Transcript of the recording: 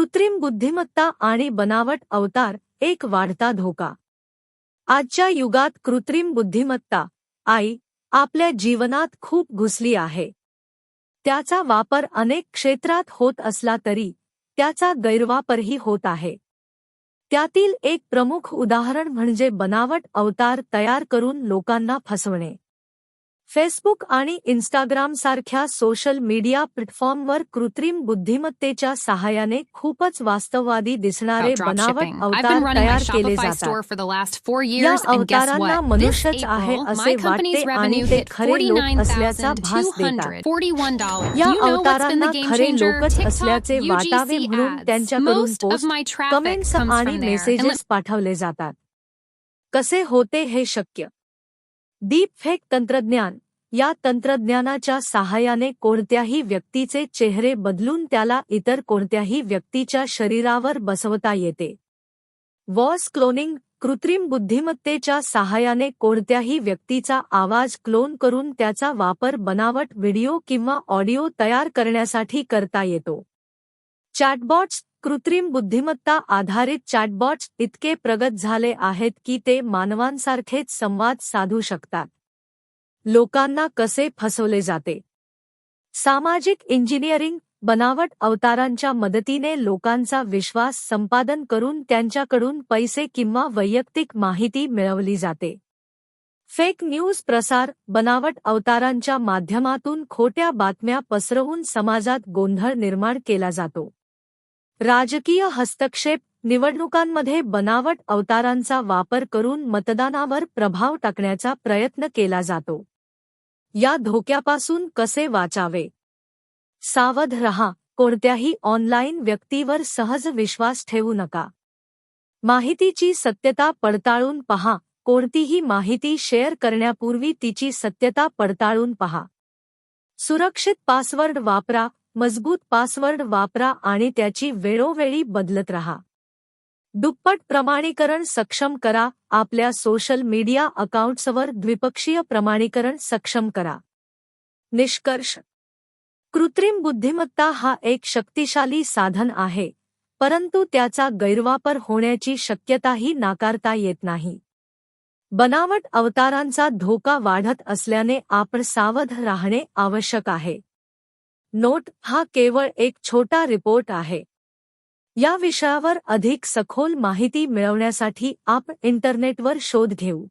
कृत्रिम बुद्धिमत्ता आणि बनावट अवतार एक वाढता धोका. आजच्या युगात कृत्रिम बुद्धिमत्ता आपल्या जीवनात खूप घुसली आहे. त्याचा वापर अनेक क्षेत्रात होत असला तरी त्याचा गैरवापरही होत आहे. त्यातील एक प्रमुख उदाहरण म्हणजे बनावट अवतार तयार करून लोकांना फसवणे. फेसबुक आणि इंस्टाग्राम सारख्या सोशल मीडिया प्लॅटफॉर्मवर कृत्रिम बुद्धिमत्तेच्या सहाय्याने खूपच वास्तववादी दिसणारे बनावट अवतार तयार केले जातात. या अवतारांना मनुष्यच आहे असे वाटते आणि ते खरे लोक असल्याचा भास देतात. या अवतारांना खरे लोकच असल्याचे वाटावे म्हणून त्यांच्याकडून पोस्ट, कमेंट्स आणि मेसेजेस पाठवले जातात. कसे होते हे शक्य? डीपफेक तंत्रज्ञान. या तंत्रज्ञानाच्या सहाय्याने कोणत्याही व्यक्तीचे चेहरे बदलून त्याला इतर कोणत्याही व्यक्तीच्या शरीरावर बसवता येते. Voice cloning. कृत्रिम बुद्धिमत्तेच्या सहाय्याने कोणत्याही व्यक्तीचा आवाज क्लोन करून त्याचा वापर बनावट व्हिडिओ किंवा ऑडिओ तयार करण्यासाठी करता येतो. चॅटबॉट्स. कृत्रिम बुद्धिमत्ता आधारित चॅटबॉट्स इतके प्रगत झाले आहेत की ते मानवांसारखेच संवाद साधू शकतात. लोकांना कसे फसवले जाते? सामाजिक इंजिनिअरिंग. बनावट अवतारांच्या मदतीने लोकांचा विश्वास संपादन करून त्यांच्याकडून पैसे किंवा वैयक्तिक माहिती मिळवली जाते. फेक न्यूज प्रसार. बनावट अवतारांच्या माध्यमातून खोट्या बातम्या पसरवून समाजात गोंधळ निर्माण केला जातो. राजकीय हस्तक्षेप. निवडणुकांमध्ये बनावट अवतारांचा वापर करून मतदानावर प्रभाव टाकण्याचा प्रयत्न केला जातो. या धोक्यापासून कसे वाचावे? सावध रहा. कोणत्याही ऑनलाईन व्यक्तीवर सहज विश्वास ठेवू नका. माहितीची सत्यता पडताळून पहा. कोणतीही माहिती शेअर करण्यापूर्वी तिची सत्यता पडताळून पहा. सुरक्षित पासवर्ड वापरा. मजबूत पासवर्ड वापरा आणि त्याची वेळोवेळी बदलत रहा. दुप्पट प्रमाणीकरण सक्षम करा. आपल्या सोशल मीडिया अकाउंट्सवर द्विपक्षीय प्रमाणीकरण सक्षम करा. निष्कर्ष. कृत्रिम बुद्धिमत्ता हा एक शक्तिशाली साधन आहे, परंतु त्याचा गैरवापर होण्याची शक्यताही नाकारता येत नाही. बनावट अवतारांचा धोका वाढत असल्याने आपण सावध राहणे आवश्यक आहे. नोट: हा केवळ एक छोटा रिपोर्ट आहे. या विषयावर अधिक सखोल माहिती मिळवण्यासाठी आपण इंटरनेटवर शोध घेऊ.